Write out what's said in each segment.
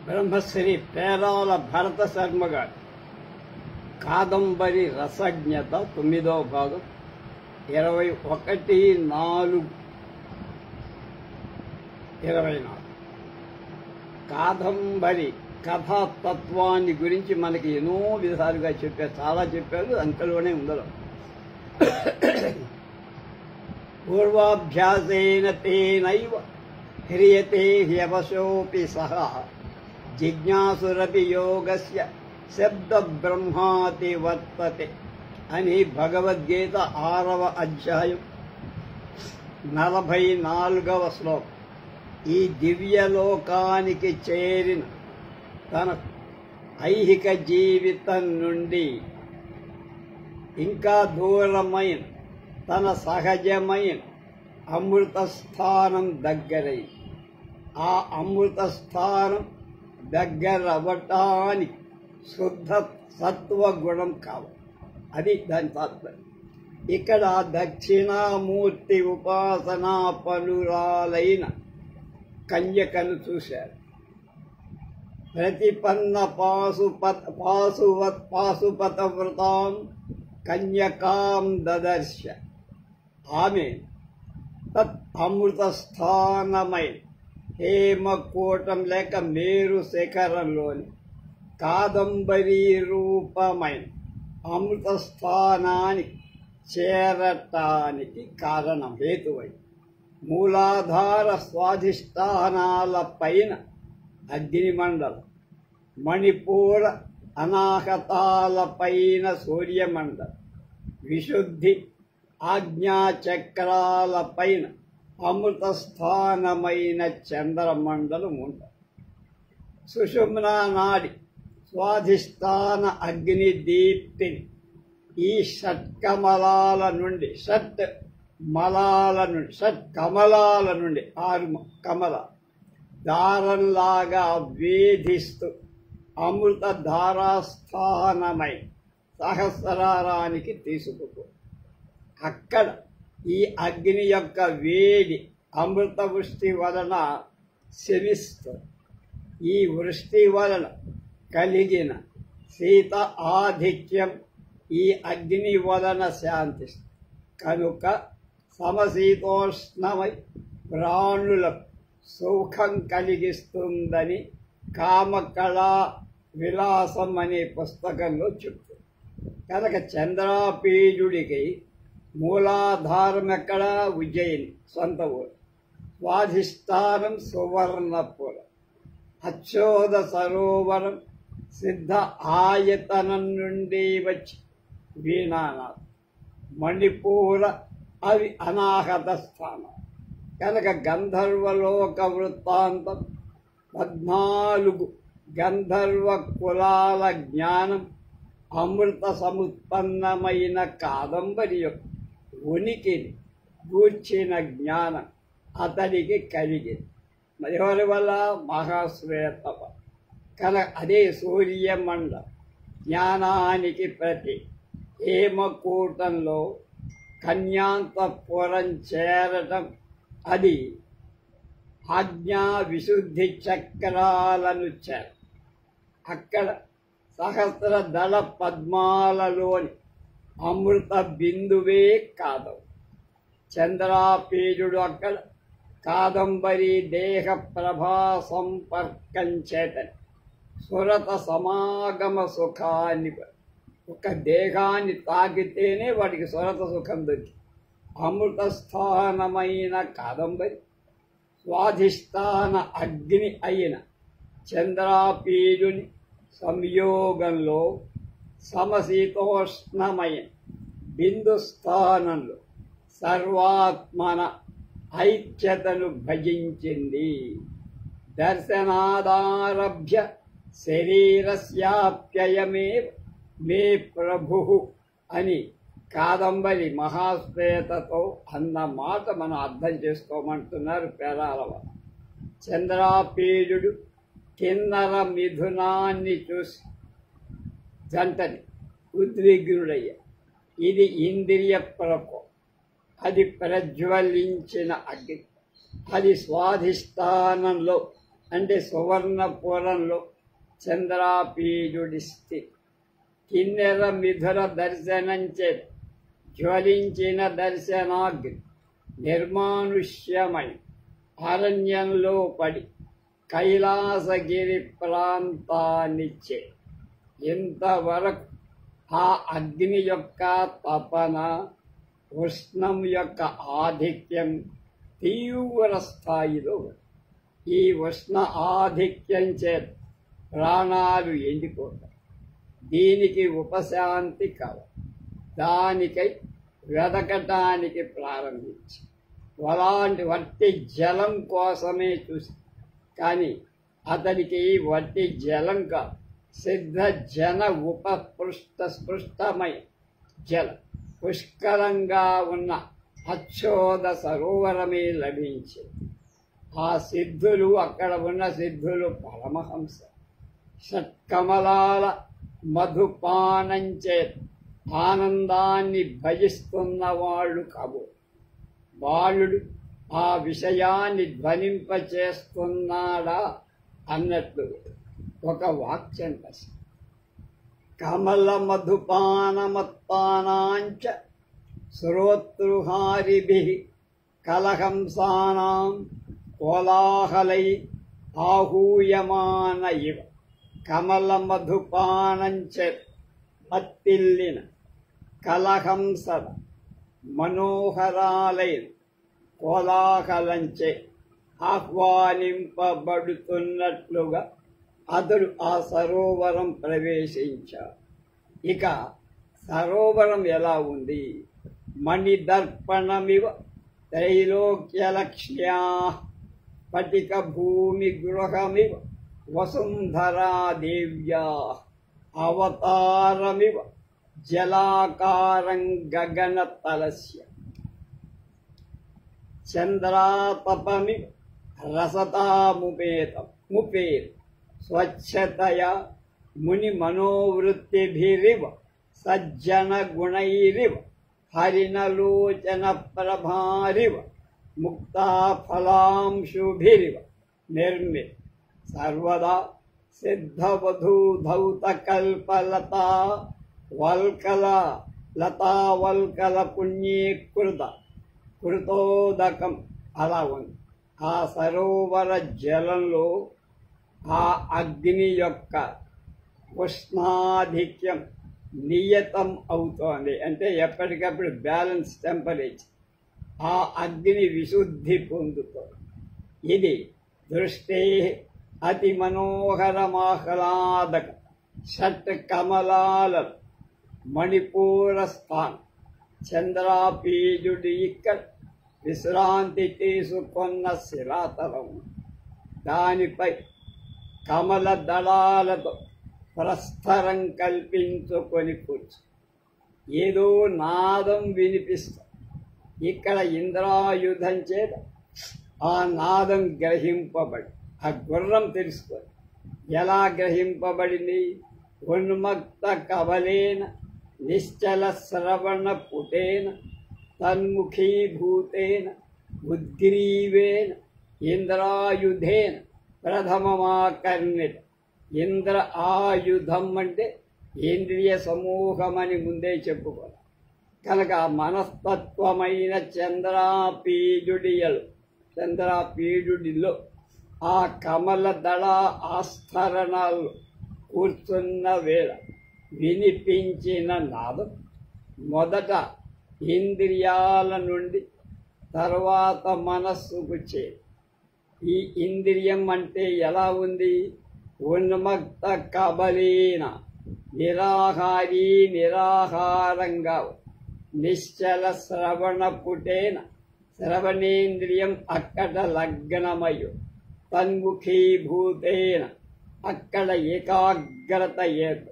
బ్రహ్మశ్రీ పేరాల భరత శర్మ గారు కాదంబరి రసజ్ఞత 9వ భాగం 21/4/24 కాదంబరి కథాతత్వాన్ని గురించి మనకి ఎన్నో విధాలుగా చెప్పారు, చాలా చెప్పారు. అంతలోనే ఉందలో పూర్వాభ్యాసేన తేనైవ హ్రియతే హ్యవశోపి సహ జిజ్ఞాసురపి యోగస్య శబ్ద బ్రహ్మాతి వర్తతే అని భగవద్గీత 6వ అధ్యాయం 44వ శ్లోకం. ఈ దివ్యలోకానికి చేరిన తన ఐహిక జీవితం నుండి ఇంకా దూరమైన తన సహజమైన అమృత స్థానం దగ్గరై ఆ అమృత స్థానం దగ్గర అవ్వటానికి శుద్ధ సత్వగుణం కావాలి. అది దాని తాత్పర్యం. ఇక్కడ దక్షిణామూర్తి ఉపాసనా పనురాలైన కన్యకను చూశారు. ప్రతిపన్న పాశుపతవ్రతాం కన్యకాం దదర్శ. ఆమె తత్ అమృత స్థానమైన హేమకూటం లేక మేరు శిఖరంలోని కాదంబరీ రూపమైన అమృత స్థానానికి చేరటానికి కారణం హేతువై మూలాధార స్వాధిష్టానాల పైన అగ్నిమండలం, మణిపూర అనాహతాల పైన సూర్యమండలం, విశుద్ధి ఆజ్ఞాచక్రాల పైన అమృత స్థానమైన చంద్రమండలం ఉంటాయి. సుషుమ్నా నాడి స్వాధిష్టాన అగ్ని దీప్తిని ఈ షట్కమలాల నుండి 6 కమల దారంలాగా వేధిస్తూ అమృత ధారాస్థానమై సహస్రారానికి తీసుకుపో. అక్కడ ఈ అగ్ని యొక్క వేడి అమృత వృష్టి వలన శమిస్తుంది. ఈ వృష్టి వలన కలిగిన శీత ఆధిక్యం ఈ అగ్ని వలన శాంతిస్తుంది. కనుక సమశీతోష్ణమై ప్రాణులకు సుఖం కలిగిస్తుందని కామకళా విలాసం అనే పుస్తకంలో చెప్తుంది. కనుక చంద్రాపీజుడికి మూలాధారం ఎక్కడ? ఉజ్జయిని సొంత ఊరు. స్వాధిష్టానం సువర్ణపురం. అచ్చోద సరోవరం సిద్ధ ఆయతనం నుండి వచ్చి వీణానాథ్. మణిపూర అవి అనాహత స్థానం. కనుక గంధర్వలోక వృత్తాంతం 14 గంధర్వ కులాల జ్ఞానం అమృత సముత్పన్నమైన కాదంబరి యొక్క ఉనికిని గూర్చిన జ్ఞానం అతడికి కలిగింది. మరి ఎవరి వల్ల? మహాశ్వేత. కనుక అదే సూర్యమండ జ్ఞానానికి ప్రతి. హేమకూటంలో కన్యాంతపురం చేరటం అది ఆజ్ఞా విశుద్ధి చక్రాలను చేర. అక్కడ సహస్ర దళ పద్మాలలోని అమృత బిందువే కాదం. చంద్రాపీజుడు అక్కడ కాదంబరి దేహ ప్రభా సంపర్కం చేతని సురత సమాగమ సుఖాన్ని, ఒక దేహాన్ని తాకితేనే వాడికి సురత సుఖం దొరికి అమృత స్థానమైన కాదంబరి స్వాధిష్టాన అగ్ని అయిన చంద్రాపీజుని సంయోగంలో సమశీతోష్ణమైన బిందు స్థానంలో సర్వాత్మన ఐక్యతను భజించింది. దర్శనాదారభ్య శరీరస్యాప్యయమేవ మే ప్రభు అని కాదంబరి మహాశ్వేతతో అన్న మాట మనం అర్థం చేసుకోమంటున్నారు పేరాలవ. చంద్రాపీజుడు కిన్నర మిథునాన్ని చూసి జంటని ఉద్విగ్నుడయ్యా. ఇది ఇంద్రియ ప్రకోపం. అది ప్రజ్వలించిన అగ్ని. అది స్వాధిష్టానంలో అంటే సువర్ణపురంలో చంద్రాపీజుడి స్థితి. కిన్నెర మిథుర దర్శనంచే జ్వలించిన దర్శనాగ్ని నిర్మానుష్యమై అరణ్యంలో పడి కైలాసగిరి ప్రాంతాన్నిచ్చే. ఇంతవరకు ఆ అగ్ని యొక్క తపన, ఉష్ణం యొక్క ఆధిక్యం తీవ్ర స్థాయిలో. ఈ ఉష్ణ ఆధిక్యం చేత ప్రాణాలు ఎండిపోతాయి. దీనికి ఉపశాంతి కావాలి. దానికై వెదకటానికి ప్రారంభించి అలాంటి వట్టి జలం కోసమే చూసి, కానీ అతనికి వట్టి జలం కాదు, సిద్ధ జన స్పృష్టమై జలం పుష్కలంగా ఉన్న అచ్చోద సరోవరమే లభించి ఆ సిద్ధులు, అక్కడ ఉన్న సిద్ధులు పరమహంస షట్కమలాల మధుపానంచే ఆనందాన్ని భజిస్తున్న వాళ్ళు కాబోలు. బాలుడు ఆ విషయాన్ని ధ్వనింపచేస్తున్నాడా అన్నట్లు ఒక వాక్యం కసి. కమల మధుపానమత్పానాంచ శ్రోతృహారిభిః కలహంసానాం కోలాహలై ఆహూయమాన ఇవ. కమల మధుపానంచే మత్తిల్లిన కలహంసల మనోహరాలైన కోలాహలంచే ఆహ్వానింపబడుతున్నట్లుగా అతడు ఆ సరోవరం ప్రవేశించాడు. ఇక సరోవరం ఎలా ఉంది? మణిదర్పణమివ త్రైలోక్యలక్ష్మ్యా స్ఫటిక భూమి గృహమివ వసుంధరాదేవ్యా అవతారమివ జలాకారం గగనతలస్య చంద్రాతపమివ రసతాముపేత స్వచ్ఛతయా ముని మనోవృత్తిభిరివ సజ్జన గుణైరివ హరిణలోచన ప్రభారివ ముక్తాఫలాంశుభిరివ నిర్మిత సర్వదా సిద్ధవధూధౌత కల్పలతా వల్కల లతావల్కల పుణ్యీకృత కృతోదకం అలా ఉంది. ఆ సరోవర జలంలో ఆ అగ్ని యొక్క ఉష్ణాధిక్యం నియతం అవుతోంది. అంటే ఎప్పటికప్పుడు బ్యాలెన్స్ టెంపరేచర్. ఆ అగ్ని విశుద్ధి పొందుతోంది. ఇది దృష్టే అతి మనోహరమాహ్లాదక షట్ కమలాల మణిపూర స్థానం. చంద్రాపీజుడి ఇక్కడ విశ్రాంతి తీసుకొన్న శిలాతలం. దానిపై కమల దళాలతో ప్రస్థరం కల్పించుకొని కూర్చు. ఏదో నాదం వినిపిస్తుంది. ఇక్కడ ఇంద్రాయుధం చేత ఆ నాదం గ్రహింపబడి, ఆ గుర్రం తెలుసుకోండి ఎలా గ్రహింపబడింది. ఉన్మక్త కవలేన నిశ్చల శ్రవణ పుటేన తన్ముఖీభూతేన ఉద్గ్రీవేన ఇంద్రాయుధేన ప్రథమమాకర్ణిత. ఇంద్ర ఆయుధం అంటే ఇంద్రియ సమూహమని ముందే చెప్పుకోవాలి. కనుక మనస్తత్వమైన చంద్రాపీజుడిలో ఆ కమల దళ ఆస్థరణాల్లో కూర్చున్న వేళ వినిపించిన నాదం మొదట ఇంద్రియాల నుండి తర్వాత మనస్సుకు చేరి. ఈ ఇంద్రియం అంటే ఎలా ఉంది? ఉన్మక్త కబలీన నిరాహారంగా నిశ్చల శ్రవణ పుటేన శ్రవణేంద్రియం అక్కడ లగ్నమయ్యు తన్ముఖీభూతేన అక్కడ ఏకాగ్రత ఏర్ప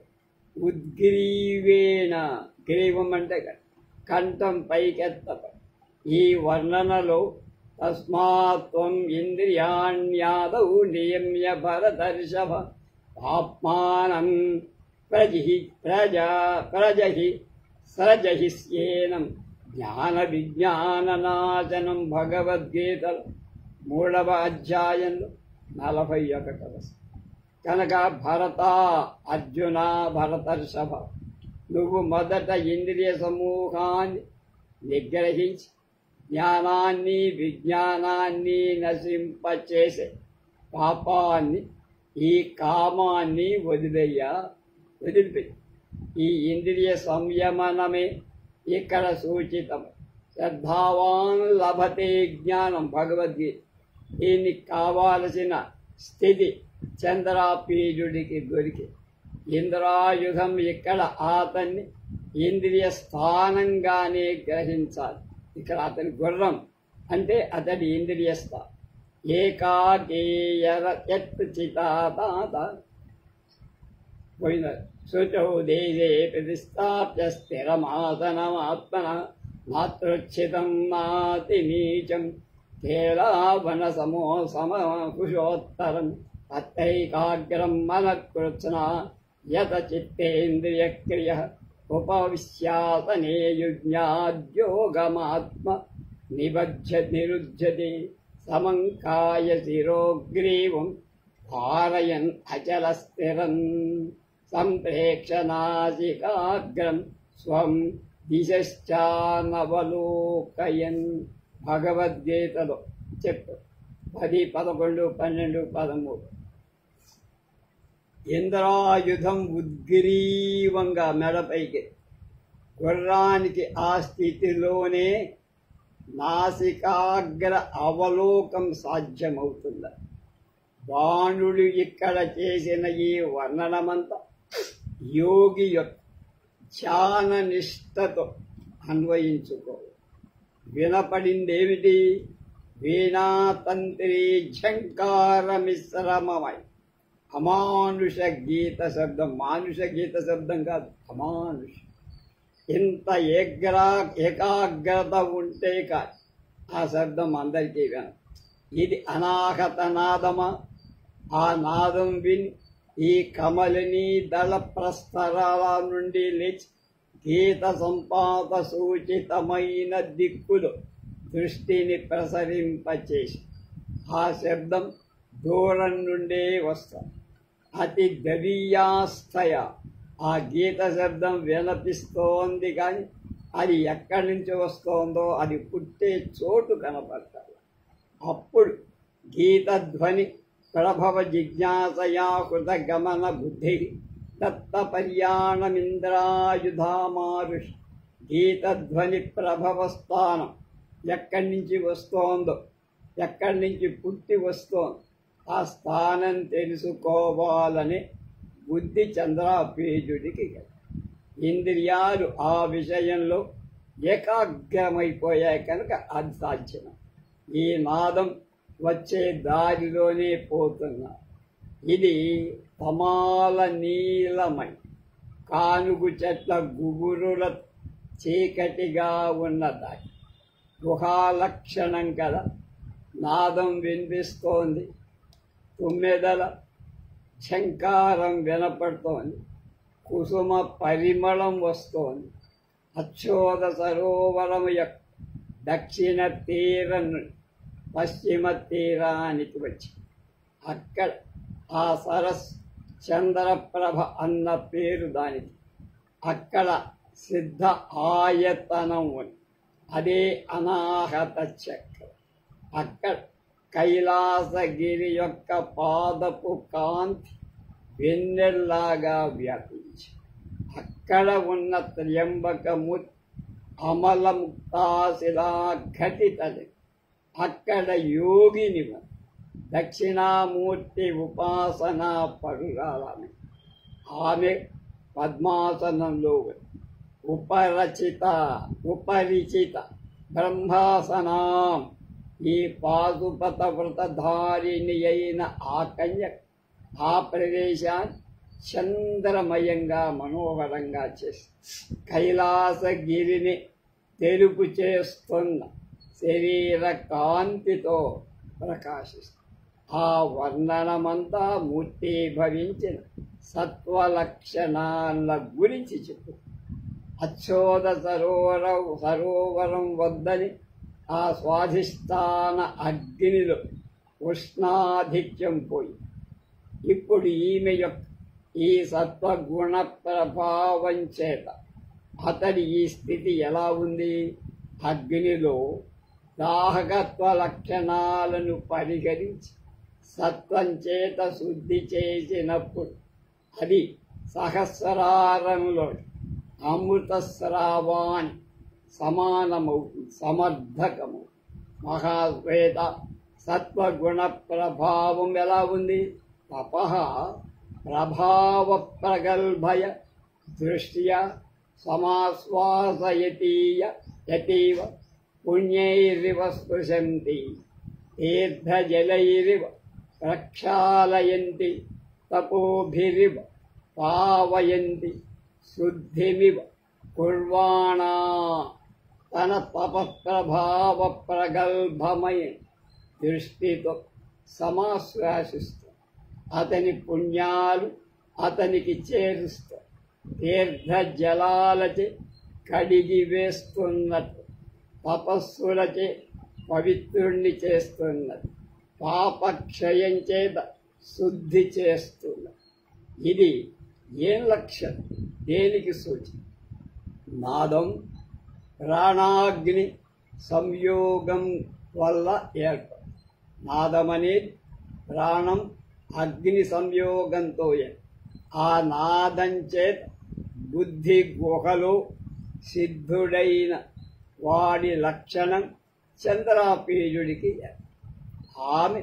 ఉద్గ్రీవేణ గ్రీవం అంటే కంఠం పైకెత్తప. ఈ వర్ణనలో తస్మాత్వం ఇంద్రియాణ్యాదౌ నియమ్య భరతర్షభ ఆత్మానం సృజహిస్యేనం జ్ఞాన విజ్ఞాననాశనం భగవద్గీతలో 3వ అధ్యాయంలో 41వ కనుక భరత అర్జున భరతర్షభ, నువ్వు మొదట ఇంద్రియ సమూహాన్ని నిగ్రహించి జ్ఞానాన్ని విజ్ఞానాన్ని నశింపచేసే పాపాన్ని, ఈ కామాన్ని వదిలిపెట్టి ఈ ఇంద్రియ సంయమనమే ఇక్కడ సూచితం. శ్రద్ధావాన్ లభతే జ్ఞానం, భగవద్గీత. దీనికి కావాల్సిన స్థితి చంద్రాపీజుడికి దొరికి ఇంద్రాయుధం ఇక్కడ అతన్ని ఇంద్రియ స్థానంగానే గ్రహించాలి. ఇక్కడ అతని గుర్రం అంటే అతడి ఇంద్రియ స్థానం. ఏకాకేయర చితాత పోయిన శుచౌ దేశే ప్రతిష్టాప్య స్థిరమాసనమాత్మన మాతృచ్ఛితం నాతి నీచం కేలావన సమకుశోత్తరం తత్తైకాగ్రం మనఃకృత్స్న యత చిత్తేంద్రియక్రియ ఉపవిశ్యాసనే యుజ్ఞాద్యోగమాత్మ నిరుధ్యతే సమంకాయ శిరోగ్రీవం ధారయన్ అచల స్థిరం సంప్రేక్షనాసికాగ్రం స్వం దిశానవలోకయన్. భగవద్గీతలో చెప్పు 10, 11, 12, 13. ఇంద్రాయుధం ఉద్గ్రీవంగా మెడపైకి, గుర్రానికి ఆ స్థితిలోనే నాసికాగ్ర అవలోకం సాధ్యమవుతుంది. బాణుడు ఇక్కడ చేసిన ఈ వర్ణనమంతా యోగి యొక్క ధ్యాన నిష్టతో అన్వయించుకో. వినపడిందేమిటి? వీణాతంత్రి ఝంకార మిశ్రమమై అమానుష గీత శబ్దం. మానుష గీత శబ్దం కాదు, అమానుష. ఇంత ఏకాగ్రత ఉంటే కాదు ఆ శబ్దం అందరికీ వినం. ఇది అనాహత నాదమా? ఆ నాదం విని ఈ కమలిని దళ ప్రస్తరాల నుండి లేచి గీత సంపాత సూచితమైన దిక్కులో దృష్టిని ప్రసరింపచేసి ఆ శబ్దం దూరం నుండే వస్తుంది. అతి గవీయాస్థయ ఆ గీత శబ్దం వినపిస్తోంది, కానీ అది ఎక్కడి నుంచి వస్తోందో అది పుట్టే చోటు కనపడతారు. అప్పుడు గీతధ్వని ప్రభవ జిజ్ఞాసయా కృత గమన బుద్ధి దత్త పర్యాణమింద్రాయుధామారుష్. గీతధ్వని ప్రభవ స్థానం ఎక్కడి నుంచి వస్తోందో, ఎక్కడి నుంచి పుట్టి వస్తోందో ఆ స్థానం తెలుసుకోవాలని బుద్ధి చంద్రాపేజుడికి. ఇంద్రియాలు ఆ విషయంలో ఏకాగ్రమైపోయాయి కనుక అది సాధ్యం. ఈ నాదం వచ్చే దారిలోనే పోతున్నా. ఇది తమాల నీలమై కానుగు చెట్ల గుబురుల చీకటిగా ఉన్న దారి. గుహాలక్షణం కదా. నాదం వినిపిస్తోంది, తుమ్మెదల ఝంకారం వినపడుతోంది, కుసుమ పరిమళం వస్తోంది. అచ్చోద సరోవరం యొక్క దక్షిణ తీరం నుండి పశ్చిమ తీరానికి వచ్చి అక్కడ ఆ సరస్ చంద్రప్రభ అన్న పేరు దానికి. అక్కడ సిద్ధ ఆయతనం ఉంది, అదే అనాహత చక్రం. అక్కడ కైలాసగిరి యొక్క పాదపు కాంతి వెన్నెల్లాగా వ్యాపించి అక్కడ ఉన్న త్ర్యంబకమూర్తి అమలముక్తాశిలా ఘటితది. అక్కడ యోగిని దక్షిణామూర్తి ఉపాసనా పరురాలని. ఆమె పద్మాసనంలో ఉపరిచిత బ్రహ్మాసనం. ఈ పాశుపత వ్రతధారిణి అయిన ఆ కన్య ఆ ప్రదేశాన్ని చంద్రమయంగా మనోహరంగా చేసి కైలాసగిరిని తెలుపు చేస్తున్న శరీర కాంతితో ప్రకాశిస్తుంది. ఆ వర్ణనమంతా మూర్తీభవించిన సత్వలక్షణాల గురించి చెప్పు. అచ్చోద సరోవరం వద్దని ఆ స్వాధిష్టాన అగ్నిలో ఉష్ణాధిక్యం పోయి ఇప్పుడు ఈమె యొక్క ఈ సత్వగుణ ప్రభావం చేత అతడి ఈ స్థితి ఎలా ఉంది? అగ్నిలో దాహకత్వ లక్షణాలను పరిగణించి సత్వం చేత శుద్ధి చేసినప్పుడు అది సహస్రారంలో అమృత స్రావాన్ని సమానమవుతుంది, సమర్థకము. మహాశ్వేత సత్వగుణ ప్రభావం ఎలా ఉంది? తపః ప్రభావ ప్రగల్భయ దృష్ట్యా సమాశ్వాసయతీయ యతీవ పుణ్యైరివ స్పృశంతి తీర్థజలైరివ ప్రక్షాళయంతి తపోభిరివ పావయంతి శుద్ధిమివ కుర్వాణా. తన తపఃప్రభావ ప్రగల్భమైన దృష్టితో సమాశ్వాసిస్తూ అతని పుణ్యాలు అతనికి చేరుస్తాయి. తీర్థ జలాలచే కడిగి వేస్తున్నట్టు తపస్సులచే పవిత్రుణ్ణి చేస్తున్నది, పాపక్షయం చేత శుద్ధి చేస్తున్నది. ఇది ఏం లక్ష్యం? దేనికి సూచన? నాదం ప్రాణాగ్ని సంయోగం వల్ల ఏర్పడు. నాదం అనేది ప్రాణం అగ్ని సంయోగంతో ఆ నాదం చేత బుద్ధి గుహలో సిద్ధుడైన వాడి లక్షణం చంద్రాపీయుడికి. ఆమె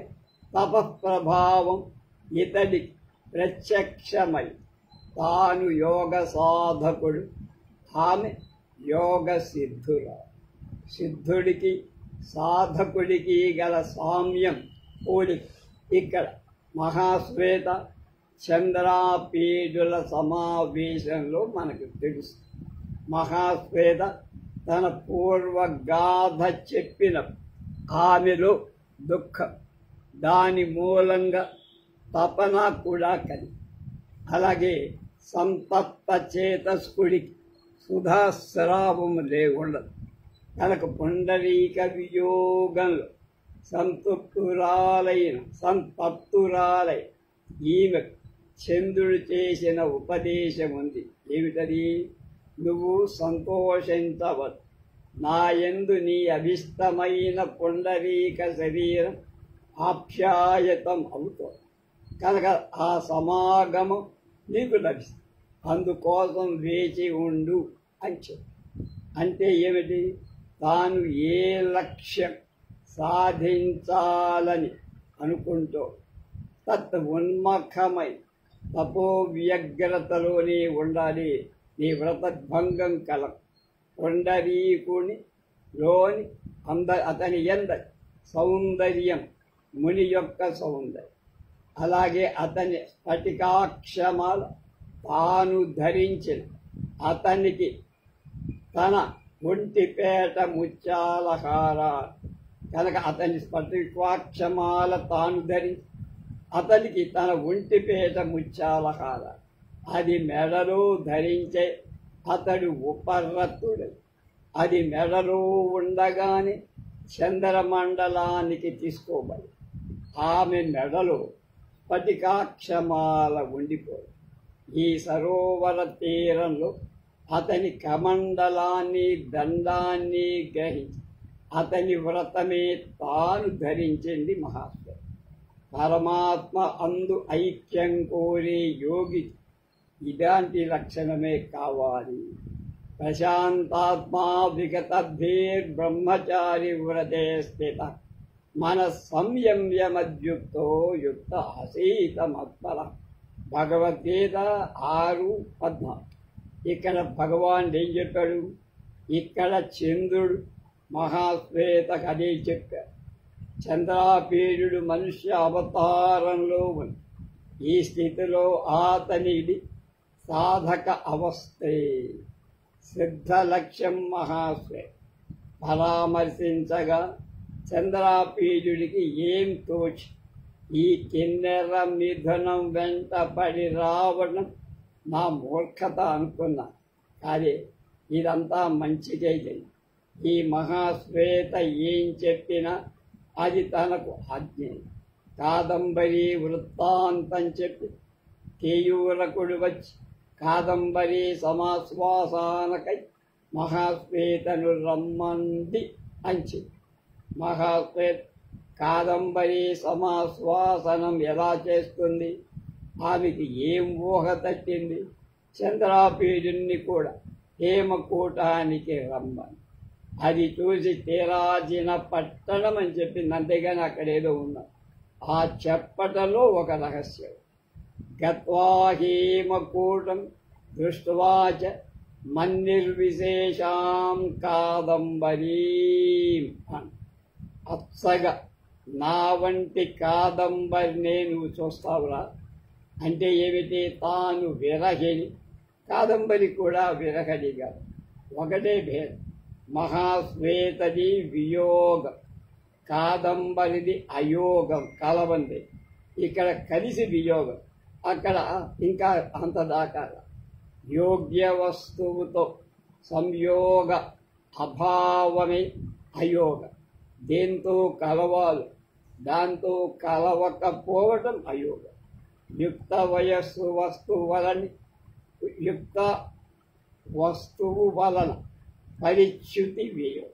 తపఃప్రభావం ఇతడికి ప్రత్యక్షమై తాను యోగ సాధకుడు, ఆమె యోగ సిద్ధురా. సిద్ధుడికి సాధకుడికి గల సామ్యం పోలిక ఇక్కడ మహాశ్వేత చంద్రాపీడుల సమావేశంలో మనకు తెలుసు. మహాశ్వేత తన పూర్వగాథ చెప్పిన ఆమెలో దుఃఖం, దాని మూలంగా తపన కూడా కలిగి, అలాగే సంతప్త చేతస్కుడికి సుధాస్రావము లేకుండదు. కనుక పుండరీక వియోగంలో సంతప్తురాలై ఈమె చంద్రుడు చేసిన ఉపదేశం ఉంది. ఏమిటది? నువ్వు సంతోషించవద్దు, నా యందు నీ అభిష్టమైన పుండరీక శరీరం ఆప్యాయతం అవుతుంది కనుక ఆ సమాగమం నీకు లభిస్తుంది, అందుకోసం వేచి ఉండు అని చెప్పు. అంటే ఏమిటి? తాను ఏ లక్ష్యం సాధించాలని అనుకుంటూ తత్ ఉన్మఖమై తపోవ్యగ్రతలోనే ఉండాలి. నీ వ్రతభంగం కలం. పుండరీకుని లోని అతని ఎందరి సౌందర్యం ముని యొక్క సౌందర్యం, అలాగే అతని స్ఫటికాక్షమాల తాను ధరించిన అతనికి తన ఒంటిపేట ముత్యాలహార కనుక అతని స్ఫటికాక్షమాల తాను ధరించి అతనికి తన ఒంటిపేట ముత్యాలహార అది మెడలో ధరించే అతడు ఉపరతుడు. అది మెడలో ఉండగానే చంద్రమండలానికి తీసుకోబడి ఆమె మెడలో స్ఫటికాక్షమాల ఉండిపోయి ఈ సరోవర తీరంలో అతని కమండలాన్ని దండాన్ని గ్రహించి అతని వ్రతమే తాను ధరించింది మహాత్మ. పరమాత్మ అందు ఐక్యం కోరే యోగి ఇలాంటి లక్షణమే కావాలి. ప్రశాంతాత్మా విగతభేర్ బ్రహ్మచారి వ్రతే స్థిత మన సంయమ్యమద్యుక్తో యుక్త అసీతమత్పర. భగవద్గీత 6:14. ఇక్కడ భగవాన్ ఏం చెప్పాడు? ఇక్కడ చంద్రుడు మహాశ్వేతకు అదే చెప్పాడు. చంద్రాపీడుడు మనుష్య అవతారంలో ఉంది. ఈ స్థితిలో అతనిది సాధక అవస్థే. సిద్ధ లక్ష్యం మహాశ్వేత పరామర్శించగా చంద్రాపీడుడికి ఏం తోచి ఈ కిన్నెర మిథునం వెంట పడి రావడం నా మూర్ఖత అనుకున్నా. కానీ ఇదంతా మంచిగా జరిగింది. ఈ మహాశ్వేత ఏం చెప్పినా అది తనకు ఆజ్ఞ. కాదంబరి వృత్తాంతం చెప్పి కేయూరకుడు వచ్చి కాదంబరి సమాశ్వాసానకై మహాశ్వేతను రమ్మంది అంచి. మహాశ్వేత కాదంబరి సమాశ్వాసనం ఎలా చేస్తుంది, ఆమెకి ఏం ఊహ తట్టింది? చంద్రాపీడుని కూడా హేమకూటానికి రమ్మని. అది చూసి తీరాజిన పట్టణం అని చెప్పింది, అంతేగాని అక్కడ ఏదో ఉన్నది. ఆ చెప్పటలో ఒక రహస్యం. గత్వా హేమకూటం దృష్ట్వాచ మన్నిర్విశేషాం కాదంబరీం అని. అచ్చగా నా వంటి కాదంబరినే నువ్వు చూస్తావురా అంటే ఏమిటి? తాను విరహిణి, కాదంబరి కూడా విరహణిగా, ఒకటే భేదం. మహాశ్వేతది వియోగం, కాదంబరిది అయోగం, కలవంది. ఇక్కడ కలిసి వియోగం, అక్కడ ఇంకా అంత దాకా. యోగ్య వస్తువుతో సంయోగ అభావమే అయోగం. దేంతో కలవాలి, దాంతో కలవకపోవటం అయోగం. యుక్త వయస్సు యుక్త వస్తువు వలన పరిచ్యుతి వియోగం.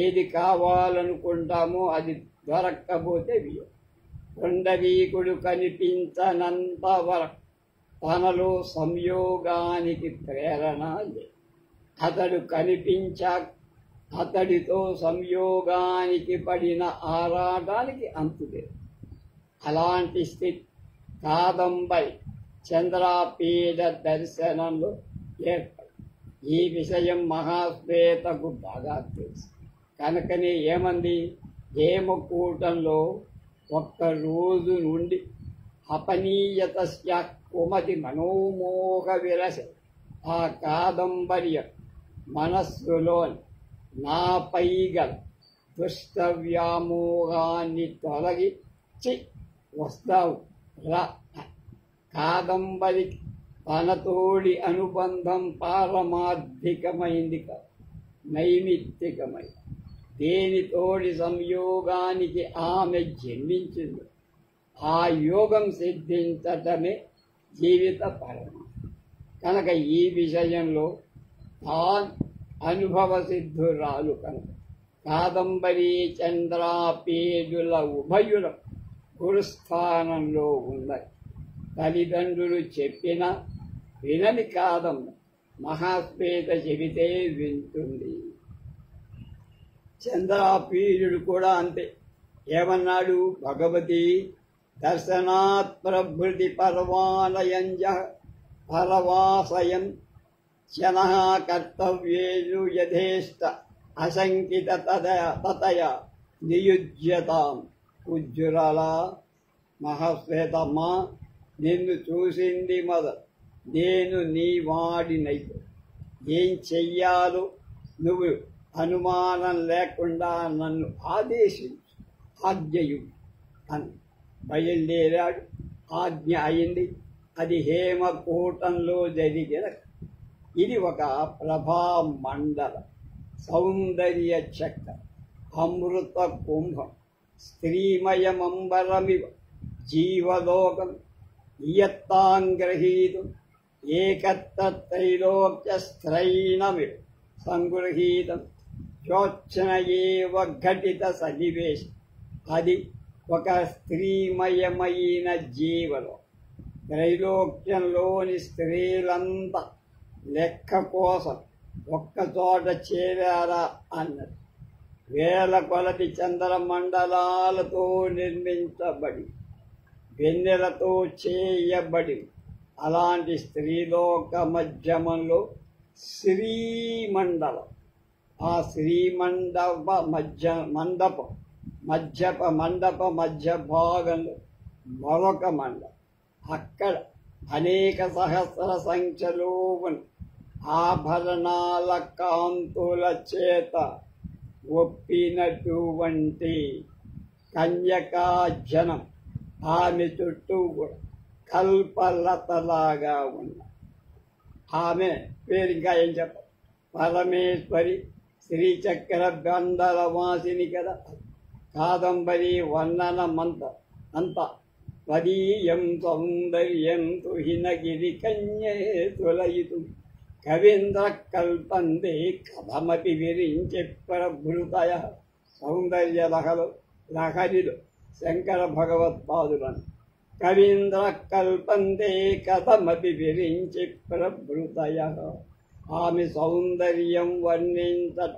ఏది కావాలనుకుంటామో అది దొరక్కపోతే వియోగం. పుండరీకుడు కనిపించనంత వరకు తనలో సంయోగానికి ప్రేరణ లేదు. అతడు కనిపించాక అతడితో సంయోగానికి పడిన ఆరాటానికి అంతులేదు. అలాంటి స్థితి కాదంబరి చంద్రాపీడ దర్శనంలో ఏర్పడి. ఈ విషయం మహాశ్వేతకు బాగా తెలుసు. కనుకనే ఏమంది? హేమకూటంలో ఒక్క రోజు నుండి అపనీయతస్య కుమతి మనోమోహ విరస ఆ కాదంబర్య మనస్సులోని నాపై గల దుష్ట వ్యామోహాన్ని తొలగించి వస్తావు రా. కాదంబరికి తనతోడి అనుబంధం పారమార్థికమైంది కాదు, నైమిత్తికమైంది. దేనితోడి సంయోగానికి ఆమె జన్మించింది, ఆ యోగం సిద్ధించటమే జీవిత పరమార్థం. కనుక ఈ విషయంలో తాను అనుభవ సిద్ధురాలు కనుక కాదంబరి చంద్రాపీడుల ఉభయుల గురుస్థానంలో ఉన్నాయి. తల్లిదండ్రులు చెప్పినా వినని కాదమ్మ, మహాశ్వేత చెబితే వింటుంది. చంద్రాపీడుడు కూడా అంతే. ఏమన్నాడు? భగవతి దర్శనాత్ ప్రభృతి పర్వాలయంజ పరవాసయం జనః కర్తవ్యేషు యథేష్ట అశంకిత తతయ నియుజ్యతాం. ఉజ్జురాల మహాశ్వేతమ్మ, నిన్ను చూసింది మొదలు నేను నీ వాడినైతే ఏం చెయ్యాలో నువ్వు అనుమానం లేకుండా నన్ను ఆదేశించు, ఆజ్ఞయు అని బయలుదేరాడు. ఆజ్ఞ అయింది. అది హేమకూటంలో జరిగిన. ఇది ఒక ప్రభామండల, సౌందర్య చక్ర, అమృత కుంభం, స్త్రీమయమంబరమివ జీవలోకం ఇయత్తాంగ్రహీతం ఏకత్రైలోక్యస్త్రైణమివ సంగృహీతం చోచ్చన ఏవ ఘటిత సన్నివేశం. అది ఒక స్త్రీమయమైన జీవలో. త్రైలోక్యంలోని స్త్రీలంతా లెక్క కోసం ఒక్కచోట చేరారా అన్నది. వేల కొలది చంద్రమండలాలతో నిర్మించబడి వెన్నెలతో చేయబడి అలాంటి స్త్రీలోక మధ్యమంలో శ్రీమండలం. ఆ శ్రీమండప మండప మధ్య భాగంలో మరొక మండపం. అక్కడ అనేక సహస్ర సంఖ్యలో ఉన్న ఆభరణాల కాంతుల చేత ఒప్పినటువంటి కన్యకా జనం ఆమె చుట్టూ కూడా కల్పలతలాగా ఉన్న ఆమె పేరు ఇంకా ఏం చెప్పాలి? పరమేశ్వరి శ్రీచక్ర బండల వాసిని కదా. కాదంబరి వర్ణనమంతా అంత త్వదీయం సౌందర్యం తుహినగిరి కన్యే తులయితు కవీంద్ర కల్పందే కథమపి విరించి ప్రభృతయ. సౌందర్య లహరిలో శంకర భగవత్పాదులను కవీంద్ర కల్పందే కథమపి విరించి ప్రభృతయ. ఆమె సౌందర్యం వర్ణించడం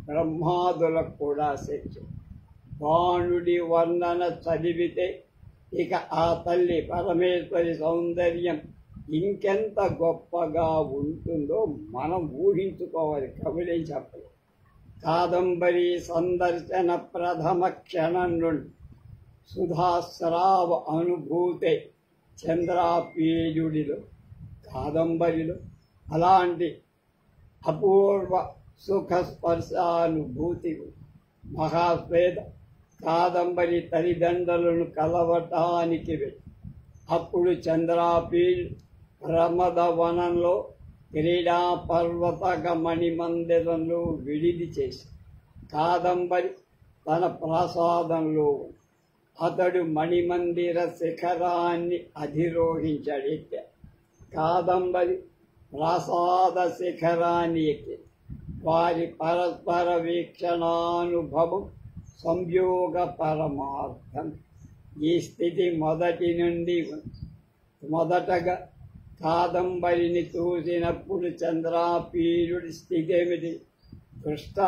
బ్రహ్మాదులకు కూడా శక్యం. బాణుడి వర్ణన చదివితే ఇక ఆ తల్లి పరమేశ్వరి సౌందర్యం ఇంకెంత గొప్పగా ఉంటుందో మనం ఊహించుకోవాలి, కవులే చెప్పలేదు. కాదంబరి సందర్శన ప్రథమ క్షణం నుండి సుధాస్రావ అనుభూతే చంద్రాపీయుడిలో కాదంబరిలో అలాంటి అపూర్వ సుఖ స్పర్శానుభూతి. మహాశ్వేత కాదంబరి తల్లిదండ్రులను కలవటానికి వెళ్ళి అప్పుడు చంద్రాపీయుడు ప్రమదవనంలో క్రీడా పర్వతక మణిమందిరంలో విడిది చేసి కాదంబరి తన ప్రసాదంలో అతడు మణిమందిర శిఖరాన్ని అధిరోహించాడు. ఎక్కాడు. కాదంబరి ప్రసాద శిఖరాన్ని ఎక్కి వారి పరస్పర వీక్షణానుభవం సంయోగ పరమార్థం. ఈ స్థితి మొదటి నుండి మొదటగా కాదంబరిని చూసినప్పుడు చంద్రాపీయుడి స్థితి ఏమిటి? దృష్ట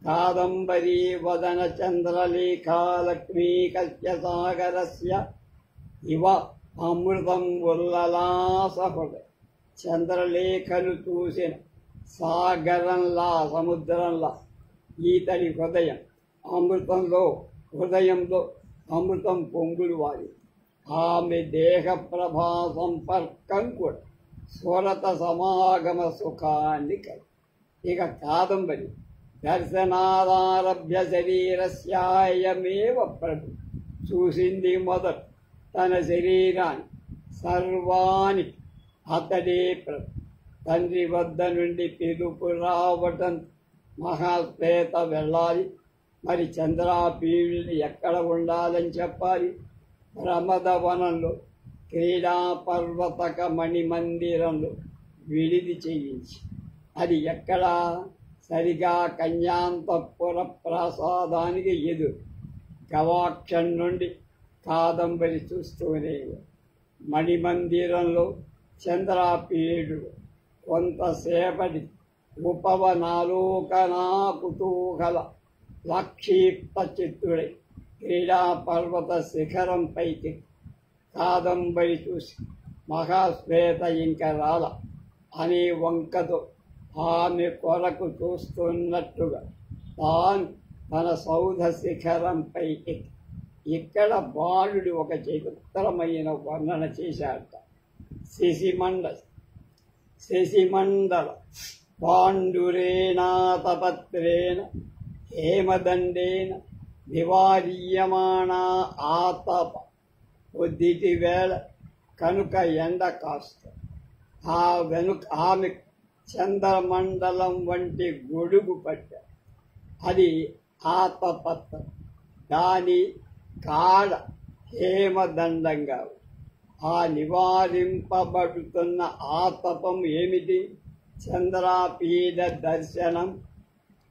కాదంబరీ వదన చంద్రలేఖాలక్ష్మీకస్య సాగరస్య ఇవ అమృతం ఉల్లలాసహృదయ. చంద్రలేఖను చూసిన సాగరంలా సముద్రంలా ఈతడి హృదయం హృదయంలో అమృతం పొంగులు వారి. ఆమె దేహ ప్రభా సంపర్కం కూడా స్వరత సమాగమ సుఖాన్ని కలి. ఇక కాదంబరి దర్శనాదారభ్య శరీరస్యాయమేవ ప్రభు. చూసింది మొదట తన శరీరాన్ని సర్వాని అతడే ప్రభు. తండ్రి వద్ద నుండి పిలుపు రావటం మహాశ్వేత వెళ్ళాలి. మరి చంద్రాపీయుడిని ఎక్కడ ఉండాలని చెప్పాలి? ప్రమదవనంలో క్రీడా పర్వతక మణిమందిరంలో విడిది చేయించి. అది ఎక్కడ? సరిగా కన్యాంతపుర ప్రసాదానికి ఎదురు గవాక్షం నుండి కాదంబరి చూస్తూనే మణిమందిరంలో చంద్రాపీయుడు కొంతసేపటి ఉపవనాలోకనా కుతూహల లక్షీప్త చిత్తుడై క్రీడా పర్వత శిఖరం పైకి కాదంబరి చూసి మహాశ్వేత ఇంక రాల అనే వంకతో ఆమె కొరకు చూస్తున్నట్టుగా తాను తన సౌధ శిఖరం పైకి ఇక్కడ బాలుడు ఒక చిత్రమైన వర్ణన చేశాడట. శశిమండల పాండురేణాతపత్రేణ హేమదండేన నివార్యమాణ ఆతప. పొద్దుటి వేళ కనుక ఎండ కాస్త ఆ వెనుక ఆమె చంద్రమండలం వంటి గొడుగు పట్ట. అది ఆతపత్రం. దాని కాడ హేమదండంగా ఆ నివారింపబడుతున్న ఆతపం ఏమిటి? చంద్రాపీడ దర్శనం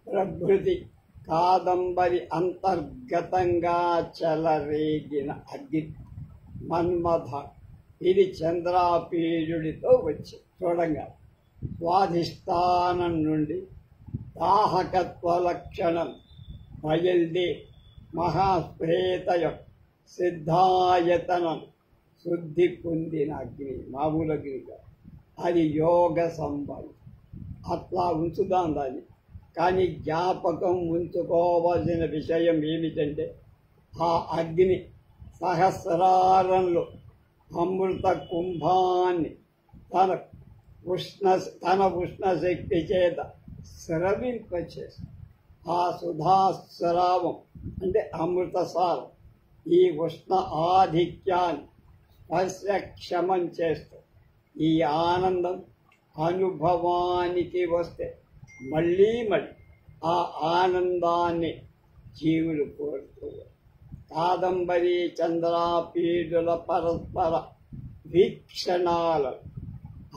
ప్రభృతి. కాదంబరి అంతర్గతంగా చెలరేగిన అగ్ని మన్మథ. ఇది చంద్రాపీయుడితో వచ్చి చూడంగా స్వాధిష్టానం నుండి దాహకత్వ లక్షణం బయల్దే మహాశ్వేత యొక్క సిద్ధాయతనం శుద్ధి పొందిన అగ్ని. మామూలు అగ్ని కాదు, అది యోగ సంబంధం. అట్లా ఉంచుదాం దాన్ని. కానీ జ్ఞాపకం ఉంచుకోవాల్సిన విషయం ఏమిటంటే ఆ అగ్ని సహస్రారంలో అమృత కుంభాన్ని తన ఉష్ణశక్తి చేత స్రవింపచేసి ఆ సుధాస్రావం అంటే అమృతసారం ఈ ఉష్ణ ఆధిక్యాన్ని స్పర్శక్షమం చేస్తూ ఈ ఆనందం అనుభవానికి వస్తే మళ్ళీ ఆ ఆనందాన్ని జీవులు కోరుతూ కాదంబరి చంద్రాపీడుల పరస్పర వీక్షణాల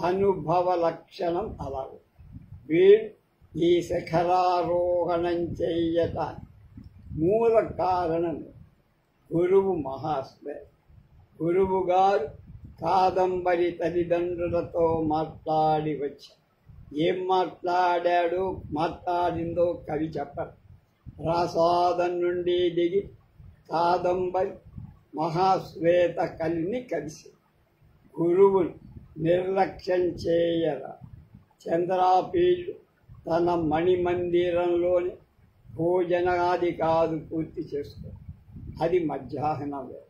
అనుభవ లక్షణం అలాగే. వీడు ఈ శిఖరారోహణం చెయ్యటానికి మూల కారణం గురువు మహాశ్వేత. గురువు గారు కాదంబరి తల్లిదండ్రులతో మాట్లాడి వచ్చారు. ఏం మాట్లాడిందో కవి చెప్పరు. ప్రసాదం నుండి దిగి కాదంబరి మహాశ్వేత కలిని కలిసి గురువును నిర్లక్ష్యం చేయరా. చంద్రాపీడు తన మణిమందిరంలోని భోజనాది కాదు పూర్తి చేసుకో. అది మధ్యాహ్నం వేళ.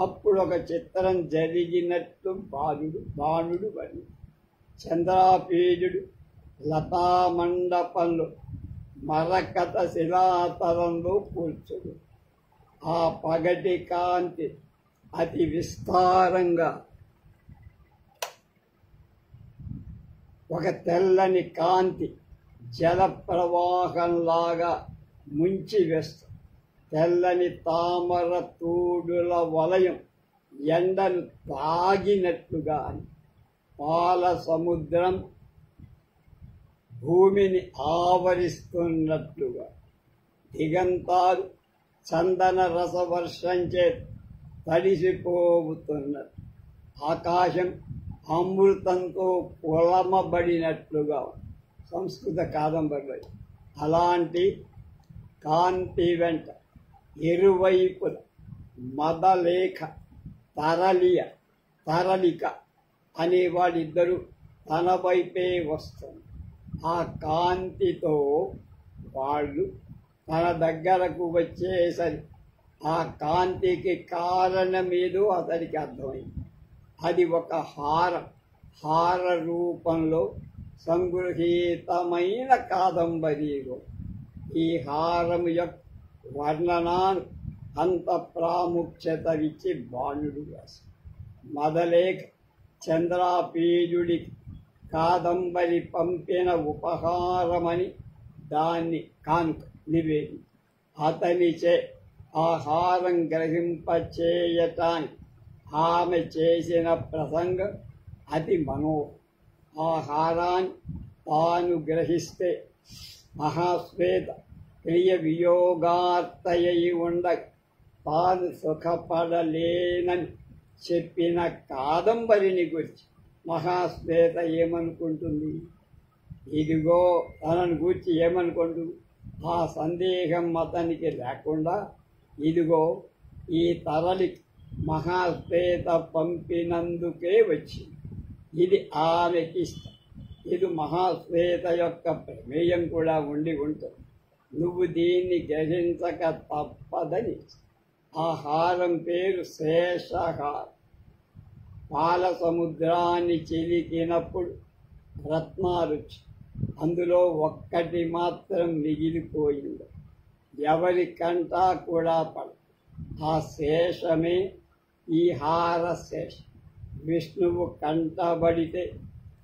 అప్పుడు ఒక చిత్రం జరిగినట్టు బాణుడు వని చంద్రాపీడు లతామండపంలో మరకత శిలాతలంలో కూర్చుడు. ఆ పగటి కాంతి అతి విస్తారంగా ఒక తెల్లని కాంతి జల ప్రవాహంలాగా ముంచి వేస్తుంది. తెల్లని తామర తూడుల వలయం ఎండను తాగినట్లుగా పాల సముద్రం భూమిని ఆవరిస్తున్నట్లుగా దిగంతాలు చందన రసవర్షంచే తడిసిపోతున్నట్టు ఆకాశం అమృతంతో పొలమబడినట్లుగా సంస్కృత కాదంబరి. అలాంటి కాంతి వెంట ఇరువైపుల మదలేఖ తరలిక అనే వాళ్ళిద్దరూ తన వైపే వస్తుంది. ఆ కాంతితో వాళ్ళు తన దగ్గరకు వచ్చేసరి ఆ కాంతికి కారణమేదో అతనికి అర్థమైంది. అది ఒక హార రూపంలో సంగృహీతమైన కాదంబరిలో ఈ హారము యొక్క వర్ణనాను అంత ప్రాముఖ్యతనిచ్చి బాణుడు రాశాడు. మదలేఖ చంద్రాపీడుడికి కాదంబరి పంపిన ఉపహారమని దాన్ని కానుక నివేది. అతనిచే ఆహారం గ్రహింపచేయటానికి ఆమె చేసిన ప్రసంగం అతి మనోహరం. ఆహారాన్ని తాను గ్రహిస్తే మహాశ్వేత ప్రియ వియోగార్తయ్యి ఉండగా తాను సుఖపడలేనని చెప్పిన కాదంబరిని గురించి మహాశ్వేత ఏమనుకుంటుంది? ఇదిగో తనను గురించి ఏమనుకుంటుంది? ఆ సందేహం అతనికి లేకుండా ఇదిగో ఈ తరలి మహాశ్వేత పంపినందుకే వచ్చింది. ఇది ఆమెకి ఇష్టం. ఇది మహాశ్వేత యొక్క ప్రమేయం కూడా ఉండి ఉంటుంది. నువ్వు దీన్ని గ్రహించక తప్పదని. ఆ హారం పేరు శేషహారం. పాల సముద్రాన్ని చిలికినప్పుడు రత్నాలుచ్చి అందులో ఒక్కటి మాత్రం మిగిలిపోయింది. ఎవరి కంటా కూడా పడ. ఆ శేషమే ఈ హార శేషం. విష్ణువు కంటబడితే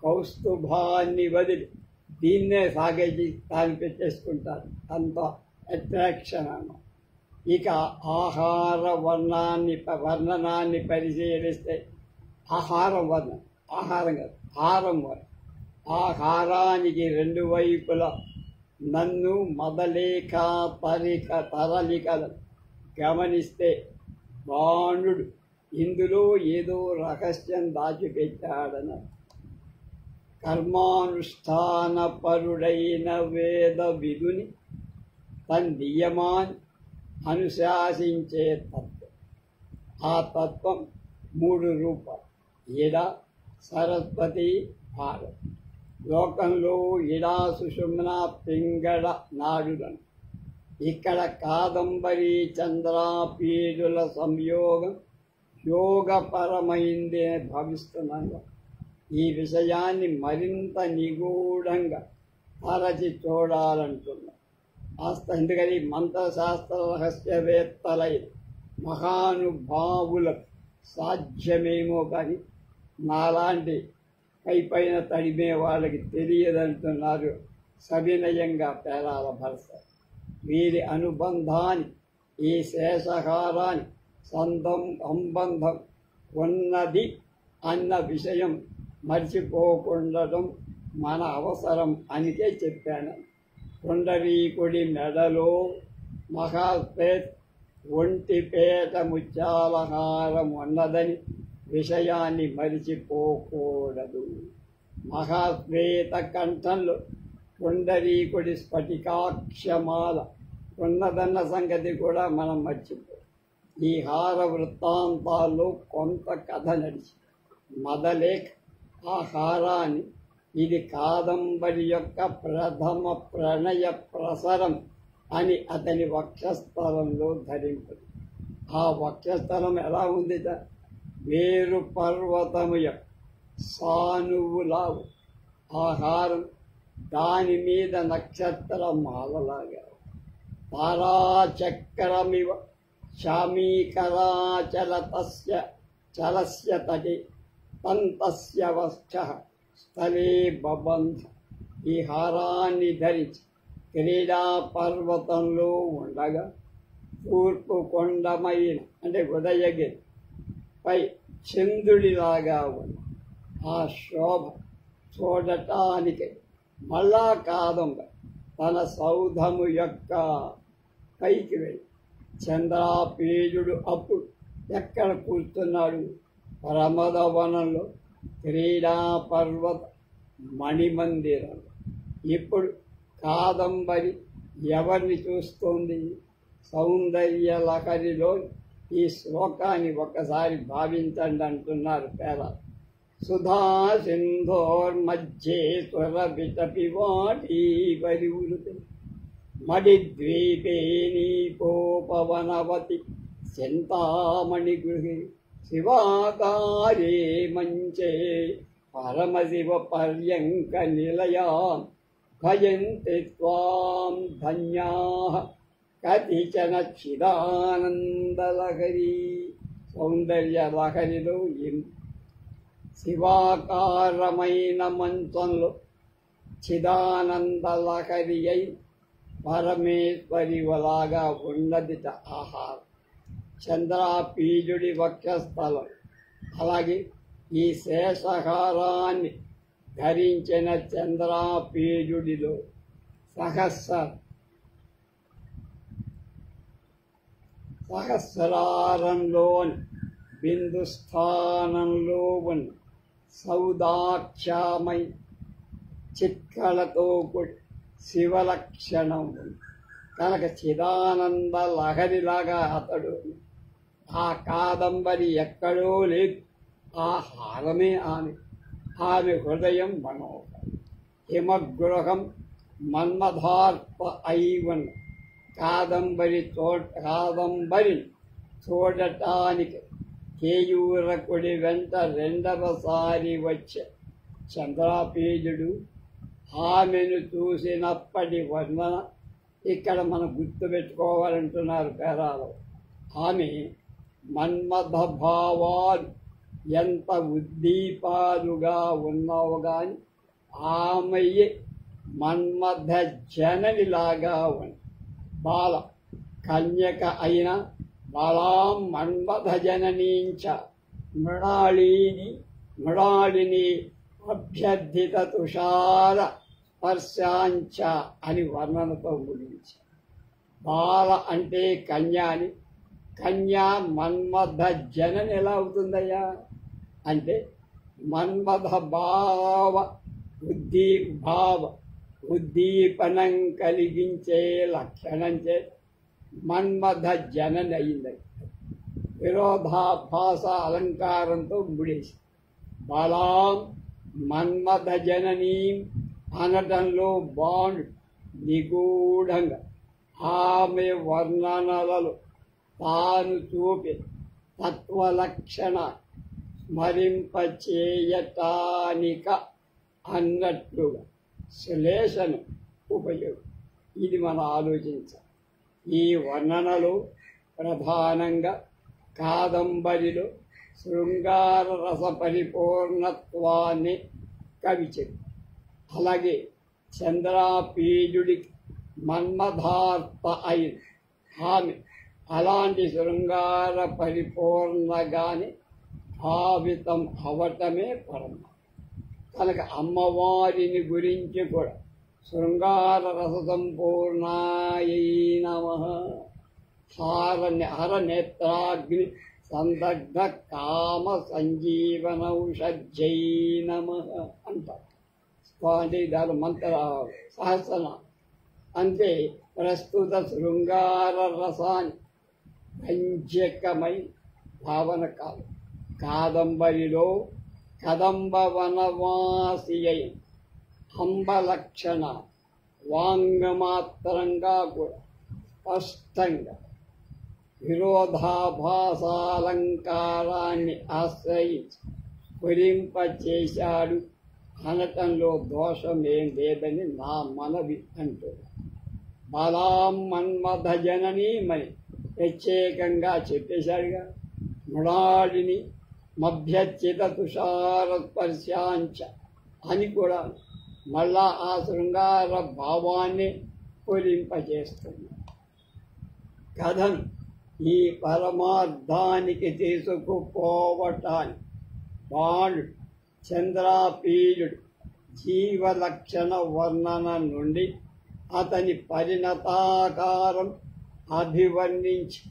కౌస్తుభాన్ని వదిలి దీన్నే సాగేసి తాను పెట్టేసుకుంటారు. అంత అట్రాక్షన్ అన్నమాట. ఇక ఆహార వర్ణనాన్ని పరిశీలిస్తే ఆహారం కాదు హారం వర్ణం. ఆ హారానికి రెండు వైపులా నన్ను మదలేఖ తరలికలు గమనిస్తే బాణుడు ఇందులో ఏదో రహస్యం దాచిపెట్టాడన. కర్మానుష్ఠాన పరుడైన వేద విధుని తన నియమాన్ని అనుశాసించే తత్వం. ఆ తత్వం మూడు రూపాలు: ఇడ, సరస్వతి, భారత్. లోకంలో ఇడా, సుషుమ్న, పింగళ నాడులను. ఇక్కడ కాదంబరి చంద్రాపీడుల సంయోగం యోగపరమైందే భావిస్తున్నాను. ఈ విషయాన్ని మరింత నిగూఢంగా తరచి చూడాలంటున్నా. ఎందుకని మంత్రశాస్త్ర రహస్యవేత్తలైన మహానుభావులకు సాధ్యమేమో కానీ నాలాంటి పైన తడిమే వాళ్ళకి తెలియదంటున్నారు సవినయంగా పేరాల భరత. వీరి అనుబంధాన్ని ఈ శేషహారాన్ని సంబంధం ఉన్నది అన్న విషయం మర్చిపోకుండటం మన అవసరం అనికే చెప్పాను. పుండరీకుడి మెడలో మహాశ్వేత ఒంటిపేట ముత్యాలహారం ఉన్నదని విషయాన్ని మరిచిపోకూడదు. మహాశ్వేత కంఠంలో పుండరీకుడి స్ఫటికాక్షమాల ఉన్నదన్న సంగతి కూడా మనం మర్చిపో. ఈ హార వృత్తాంతాల్లో కొంత కథ నడిచి మొదలేక ఆ హారాన్ని ఇది కాదంబరి యొక్క ప్రథమ ప్రణయ ప్రసరం అని అతని వక్షస్థలంలో ధరింపదు. ఆ వక్షస్థలం ఎలా ఉంది? వేరు పర్వతము యొక్క సానువులావు ఆహారం, దాని మీద నక్షత్ర మాలలాగా తారాచక్రమివ శామీకరాచలతస్య చలస్య తటి తంతస్య వక్ష స్థలే బబంధ. ఈ హారాన్ని ధరించి క్రీడా పర్వతంలో ఉండగా తూర్పు కొండమైన అంటే ఉదయగిరి పై చంద్రుడిలాగా ఉంది. ఆ శోభ చూడటానికి మళ్ళా కాదంబరి తన సౌధము యొక్క పైకి వెళ్ళి చంద్రాపీజుడు అప్పుడు ఎక్కడ కూర్చున్నాడు? పరమదవనంలో క్రీడా పర్వత మణిమందిరంలో. ఇప్పుడు కాదంబరి ఎవరిని చూస్తోంది? సౌందర్య లహరిలో ఈ శ్లోకాన్ని ఒకసారి భావించండి అంటున్నారు పేరాలు. సుధా సింధోర్మధ్యే స్వర విటపివాటీ పరివృతి మడిద్వీపే నీకోపవనవతి చింతామణి గృహే శివాకారే మంచే పరమశివ పర్యంక నిలయా భజంతి త్వాం ధన్యాః కతిచన చిదానందలహరి. సౌందర్య లహరిలో శివాకారమైన మంచంలో చిదానంద లహరి అయి పరమేశ్వరివలాగా ఉన్నదిట ఆహారం. చంద్రాపీజుడి వక్షస్థలం. అలాగే ఈ శేషహారాన్ని ధరించిన చంద్రాపీజుడిలో సహస్రారంలోని బిందుస్థానంలో ఉన్న సౌదాఖ్యామై చిత్కళతో కూడి శివలక్షణం ఉంది కనుక చిదానంద లహరిలాగా అతడు. ఆ కాదంబరి ఎక్కడో లేదు, ఆ హారమే ఆమె హృదయం మనోహరం. హిమగృహం మన్మథార్ప అయివన్ కాదంబరి చూడటానికి కేయూరకుడి వెంట రెండవసారి వచ్చే చంద్రాపీజుడు ఆమెను చూసినప్పటి వర్ణన ఇక్కడ మనం గుర్తుపెట్టుకోవాలంటున్నారు పేరాలు. ఆమె మన్మథ భావాలు ఎంత ఉద్దీపాలుగా ఉన్నావు గాని ఆమెయే మన్మథ జననిలాగా ఉంది. బాల కన్యక అయిన బాలాం మన్మథ జననీంచ మృణాళిని అభ్యర్థిత తుషార స్పర్శాంచ అని వర్ణనతో ముగించి. బాల అంటే కన్యాని, కన్యా మన్మథ జనని ఎలా అవుతుందయ్యా అంటే మన్మథ ఉద్దీపనం కలిగించే లక్షణం చే మన్మథ జనని అయింది. విరోధాభాస అలంకారంతో ముడేసి బాలాం మన్మథ జననీ అనటంలో బాండ్ నిగూఢంగా ఆమె వర్ణనలలో తాను చూపే తత్వలక్షణ స్మరింపచేయటానిక అన్నట్లుగా శ్లేషను ఉపయోగం. ఇది మనం ఆలోచించాలి. ఈ వర్ణనలో ప్రధానంగా కాదంబరిలో శృంగార రస పరిపూర్ణత్వాన్ని కవి చెప్పి, అలాగే చంద్రాపీజుడికి మన్మథార్త అయిన ఆమె అలాంటి శృంగార పరిపూర్ణగాని భావితం అవటమే పరమ. కనుక అమ్మవారిని గురించి కూడా శృంగార రస సంపూర్ణాయై నమః, హరనేత్రాగ్ని సందగ్ధ కామ సంజీవనౌషధ్యై నమః అంటారు. అంటే దాని మంత్ర సహస్రన. అంతే ప్రస్తుత శృంగార రసాన్ని పంచకమై భావన కాదు. కాదంబరిలో కదంబ వనవాసి అయి అంబలక్షణ వాంగమాత్రంగా కూడా స్పష్టంగా విరోధాభాసాలంకారాన్ని ఆశ్రయించి స్ఫురింపచేశాడు అనటంలో దోషమేం లేదని నా మనవి అంటుంది. బలాం మన్మథ జననీమని ప్రత్యేకంగా చెప్పేశాడుగా. మృణాళిని మభ్యచిత తుషార స్పర్శాంచ అని కూడా మళ్ళా ఆ శృంగార భావాన్ని పూరింపజేస్తుంది. కథను ఈ పరమార్థానికి తీసుకుపోవటానికి బాణుడు చంద్రాపీయుడు జీవలక్షణ వర్ణన నుండి అతని పరిణతాకారం అభివర్ణించి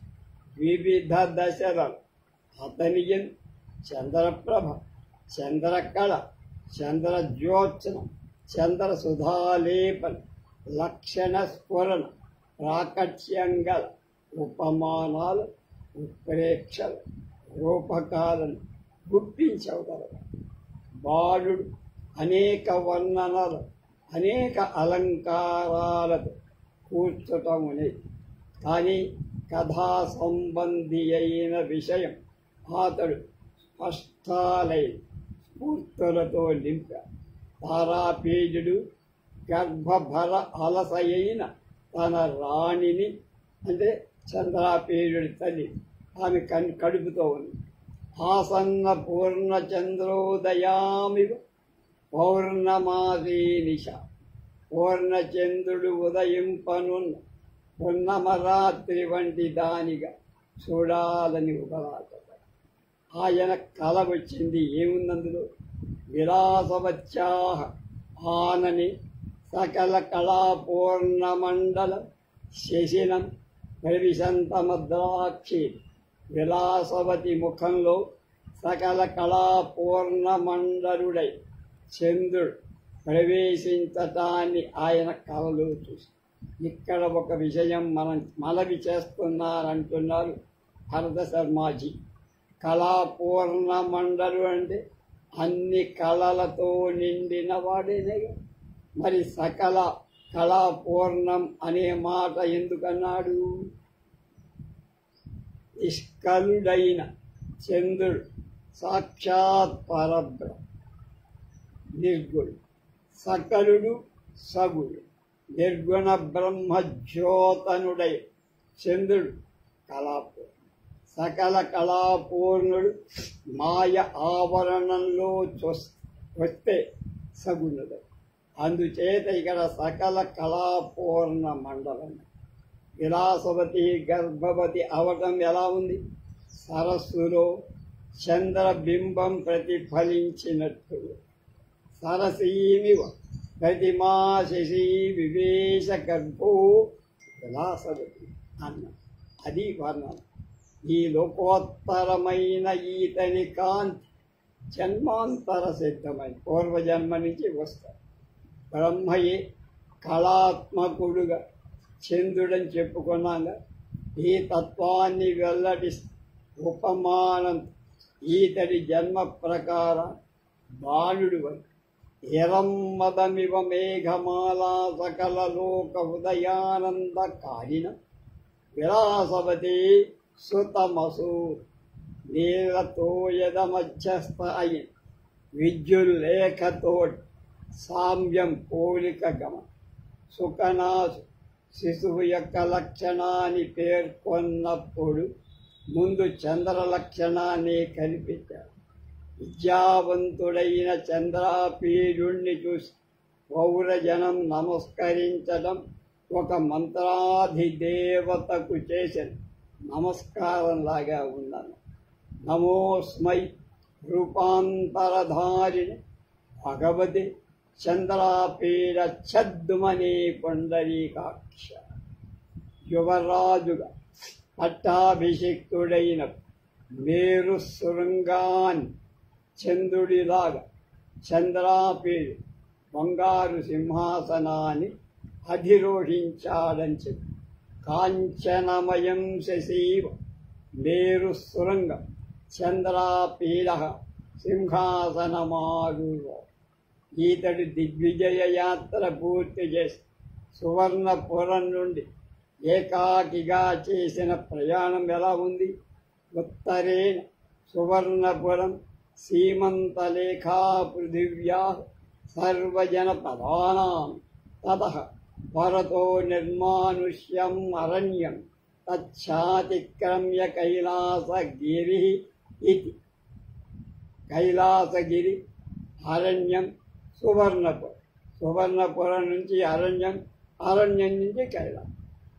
వివిధ దశలను అతని చంద్రప్రభ, చంద్రకళ, చంద్రజ్యోత్సన, చంద్ర సుధాలేపన, లక్షణ స్ఫురణ, ప్రాకట్యంగల ఉపమానాలు, ఉత్ప్రేక్షలు, రూపకాలను గుర్తించగలరు. బాలుడు అనేక వర్ణనలు, అనేక అలంకారాలతో కూర్చటం అనేది. కానీ కథా సంబంధి అయిన విషయం అతడు స్పష్టాలైన స్ఫూర్తులతో నింపాడు. తారాపీజుడు గర్భభర అలసయైన తన రాణిని, అంటే చంద్రాపీజుడి తల్లి, ఆమె కడుపుతో ఉంది. ఆసన్న పూర్ణచంద్రోదయామివ పౌర్ణమాసీ నిశ, పూర్ణచంద్రుడు ఉదయింపనున్న పున్నమరాత్రి వంటి దానిగా చూడాలని ఉపరాధపడి ఆయన కల వచ్చింది. ఏముందందులో? విలాసవత్యాహ ఆనని సకల కళాపూర్ణమండల శశినం ప్రవిశంతమద్రాక్షి. విలాసవతి ముఖంలో సకల కళాపూర్ణమండలుడై చంద్రుడు ప్రవేశించటాన్ని ఆయన కలలో చూసి, ఇక్కడ ఒక విషయం మనవి చేస్తున్నారంటున్నారు భరత శర్మాజీ. కళాపూర్ణమండలు అంటే అన్ని కళలతో నిండిన వాడేనే. మరి సకల కళాపూర్ణం అనే మాట ఎందుకన్నాడు? నిష్కలుడైన చంద్రుడు సాక్షాత్ పరబ్రహ్మ, నిర్గుణుడు. సకలుడు సగుడు, నిర్గుణ బ్రహ్మజ్యోతనుడై చంద్రుడు కళాపూర్ణుడు. సకల కళాపూర్ణుడు మాయ ఆవరణంలో వస్తే సగుణుడు. అందుచేత ఇక్కడ సకల కళాపూర్ణ మండలం. విలాసవతి గర్భవతి అవటం ఎలా ఉంది? సరస్సులో చంద్రబింబం ప్రతిఫలించినట్టు. సరసీమివ ప్రతిమా శశి వివేశ గర్భో విలాసవతి అన్న అది వర్ణన. ఈ లోకోత్తరమైన ఈతని కాంతి జన్మాంతర సిద్ధమై పూర్వజన్మ నుంచి వస్తారు. బ్రహ్మయే కళాత్మకుడుగా చంద్రుడని చెప్పుకున్నాగా. ఈ తత్వాన్ని వెల్లడి ఉపమానం ఈతడి జన్మ ప్రకారం బాలుడు ఎరమ్మదమివ మేఘమాలా సకల లోక ఉదయానంద కారిణ విలాసవతి సుతమసు నీలతో యదమధ్యస్థ అయిన విద్యుల్లేఖతో సామ్యం పోలిక గమ సుఖనాసు శిశువు యొక్క లక్షణాన్ని పేర్కొన్నప్పుడు ముందు చంద్ర లక్షణాన్ని కనిపించాడు. విద్యావంతుడైన చంద్రాపీడుణ్ణి చూసి పౌరజనం నమస్కరించడం ఒక మంత్రాధిదేవతకు చేసిన నమస్కారంలాగా ఉన్నాను. నమోస్మై రూపాంతరధారిణి భగవతి చంద్రాపీడ ఛద్మనే పుండరీకాక్ష. యువరాజుగా పట్టాభిషిక్తుడైన మేరు శృంగాన్ని చంద్రుడిలాగా చంద్రాపీడు బంగారు సింహాసనాన్ని అధిరోహించాడని చెప్పి కాంచనమయం శశీవ మేరు శృంగం చంద్రాపీడ సింహాసనమారులో. ఈతడు దిగ్విజయ యాత్ర పూర్తి చేసి సువర్ణపురం నుండి ఏకాకిగా చేసిన ప్రయాణం ఎలా ఉంది? ఉత్తరేణ సువర్ణపురం సీమంతలేఖా పృథివ్యా సర్వజనపదానాం తతః భరతో నిర్మానుష్యం అరణ్యం తచ్చాతిక్రమ్య కైలాసగిరి ఇది. కైలాసగిరి అరణ్యం సువర్ణపురం, సువర్ణపురం నుంచి అరణ్యం, అరణ్యం నుంచి కైలాసం.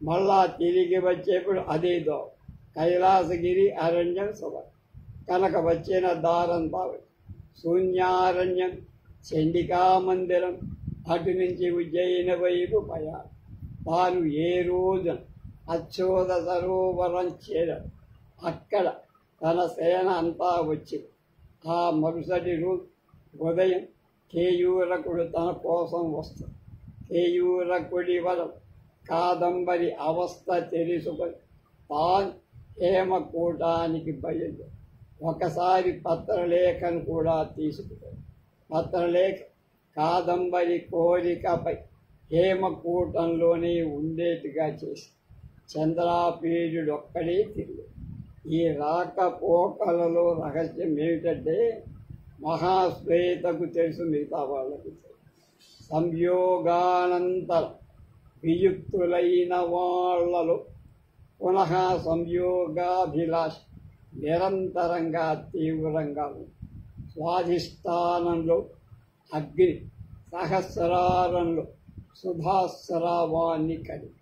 మళ్ళా తిరిగి వచ్చేప్పుడు అదే దోవ. కైలాసగిరి అరణ్యం సువర్ణ కనుక వచ్చిన దారంతా శూన్యారణ్యం చండికా మందిరం అటు నుంచి ఉజ్జయిని వైపు ప్రయాణం. తాను ఏ రోజున అచ్చోద సరోవరం చేరాడు అక్కడ తన సేన అంతా వచ్చి ఆ మరుసటి రోజు ఉదయం కేయూరకుడు తన కోసం వస్తాడు. కేయూరకుడి వరం కాదంబరి అవస్థ తెలుసుకొని తాను హేమకూటానికి బయలుదేరి ఒకసారి పత్రలేఖను కూడా తీసుకుంటాడు. పత్రలేఖ కాదంబరి కోరికపై హేమకూటంలోనే ఉండేట్టుగా చేసి చంద్రాపీడుడు ఒక్కడే తిరిగి. ఈ రాకపోకలలో రహస్యం ఏమిటంటే మహాశ్వేతకు తెలుసు, మిగతా వాళ్ళకు తెలుసు. సంయోగానంతరం వియుక్తులైన వాళ్లలో పునః సంయోగాభిలాష నిరంతరంగా తీవ్రంగా ఉంది. స్వాధిష్టానంలో అగ్ని, సహస్రారంలో సుధాస్రావాన్ని కలిగి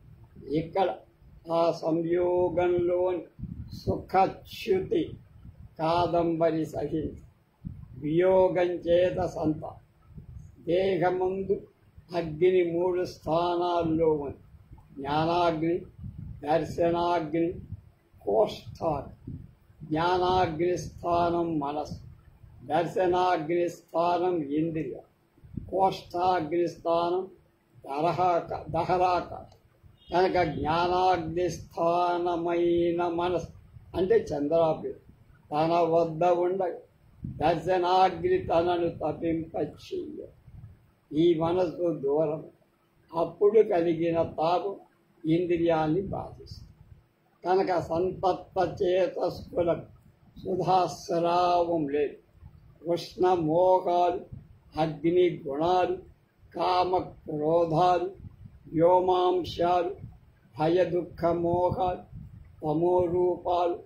ఇక్కడ ఆ సంయోగంలోని సుఖచ్యుతి కాదంబరి సహించి వియోగం చేత సంత దేహమందు అగ్ని 3 స్థానాల్లో ఉంది. జ్ఞానాగ్ని, దర్శనాగ్ని, కోష్ఠాగ్ని. జ్ఞానాగ్ని స్థానం మనస్సు, దర్శనాగ్ని స్థానం ఇంద్రియ, కోష్ఠాగ్ని స్థానం దహరాకాశం. కనుక జ్ఞానాగ్ని స్థానమైన మనస్సు అంటే చంద్రాపీడు తన వద్ద ఉండగా దర్శనాగ్ని తనను తపింపచేయ. ఈ మనస్సు దూరం, అప్పుడు కలిగిన తాపం ఇంద్రియాన్ని బాధిస్తుంది. కనుక సంతప్త చేతస్కులం సుధాస్రావం లేదు. ఉష్ణ మోహాలు, అగ్ని గుణాలు, కామ క్రోధాలు, వ్యోమాంశాలు, భయ దుఃఖ మోహాలు, తమోరూపాలు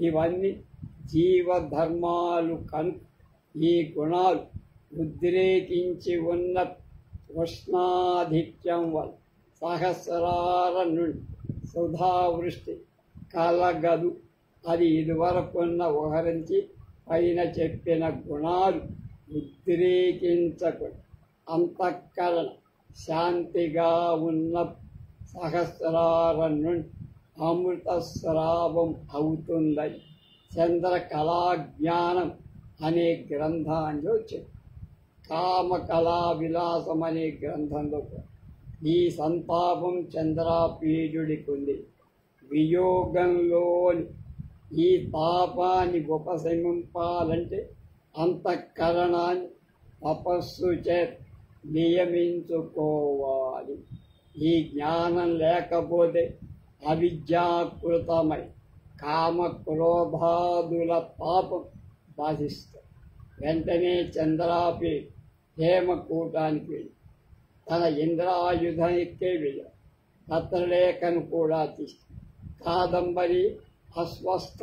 ఇవన్నీ జీవధర్మాలు కనుక ఈ గుణాలు ఉద్రేకించి ఉన్న ఉష్ణాధిక్యం వల్ల సహస్రార నుండి సుధావృష్టి కలగదు. అది ఇదివరకున్న ఉహరించి పైన చెప్పిన గుణాలు ఉద్రేకించకుండా అంతఃకరణ శాంతిగా ఉన్న సహస్రారం నుండి అమృత స్రావం అవుతుందని చంద్రకళాజ్ఞానం అనే గ్రంథంలో చెప్పి కామకళా విలాసం అనే గ్రంథంలో ఈ సంతాపం చంద్రాపీడుడికి ఉంది. వియోగంలోని ఈ తాపాన్ని ఉపశమింపాలంటే అంతఃకరణాన్ని తపస్సు చేత నియమించుకోవాలి. ఈ జ్ఞానం లేకపోతే అవిద్యాకృతమై కామ క్రోధాదుల పాపం బాధిస్తుంది. వెంటనే చంద్రాపీడు హేమకూటానికి వెళ్ళి తన ఇంద్రాయుధం ఎక్కే వెళ్ళాడు. పత్రలేఖను కూడా తీసి కాదంబరి అస్వస్థ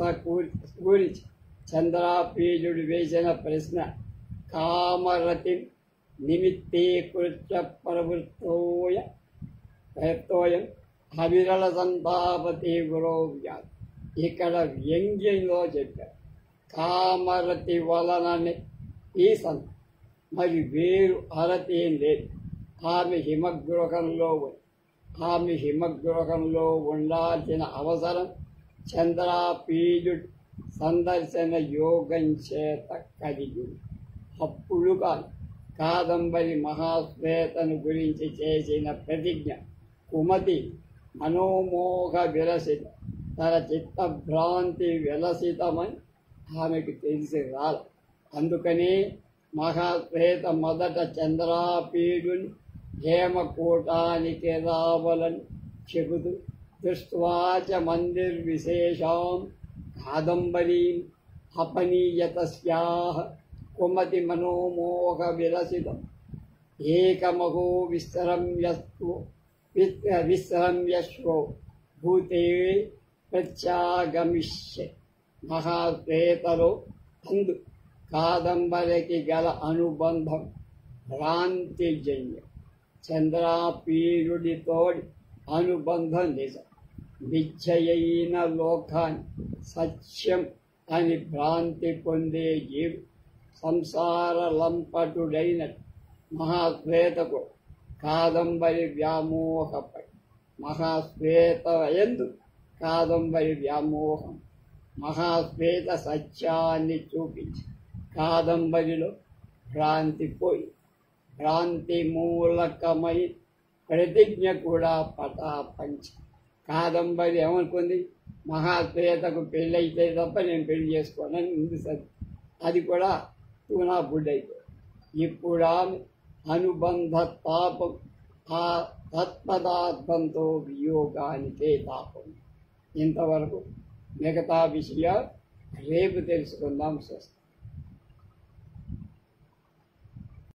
గురించి చంద్రాపీడుడు వేసిన ప్రశ్న కామరతి నిమిత్తీకృత్య ప్రవృత్తోయం అవిరళ సంతాప తీవ్రో వ్యాధి. ఇక్కడ వ్యంగ్యంలో చెప్పారు. కామరతి వలననే ఈ సంత మరి వేరు అరతి ఏం లేదు. ఆమె హిమగృహంలో ఉండాల్సిన అవసరం చంద్రాపీజుడు సందర్శన యోగం చేత కలిగి అప్పుడు కాదు. కాదంబరి మహాశ్వేతను గురించి చేసిన ప్రతిజ్ఞ కుమతి మనోమోహ విలసిత తన చిత్తభ్రాంతి విలసితమని ఆమెకు తెలిసి రాల. అందుకనే మహాశ్వేత మొదట చంద్రాపీడుని హేమకూటానికి రావాలని చెబుతూ దృష్ట్వాచ మందిర్విశేషాం కాదంబరీం అపనీయతస్యాః కుమతి మనోమోహ విలసితం ఏకమహో విశ్రమ్యశ్వో భూతే ప్రత్యాగమిష్య. మహాశ్వేతలో అందు కాదంబరికి గల అనుబంధం భ్రాంతిజన్యం. చంద్రాపీడుడితోడి అనుబంధం నిజం. మిథ్యయైన లోకాన్ని సత్యం అని భ్రాంతి పొందే జీవు సంసార లంపటుడైన మహాశ్వేతకు కాదంబరి వ్యామోహపై మహాశ్వేతయందు కాదంబరి వ్యామోహం మహాశ్వేత సత్యాన్ని చూపించి కాదంబరిలో భ్రాంతి పోయి భ్రాంతి మూలకమై ప్రతిజ్ఞ కూడా పటాపంచి. కాదంబరి ఏమనుకుంది? మహాశ్వేతకు పెళ్ళైతే తప్ప నేను పెళ్లి చేసుకోనని ఉంది. అది కూడా తూనా బుడ్డైపోయింది. ఇప్పుడు ఆమె అనుబంధ తాపం ఆ తత్పదార్థంతో వియోగానికే తాపం. ఇంతవరకు మిగతా విషయాలు రేపు తెలుసుకుందాం. స్వస్తి.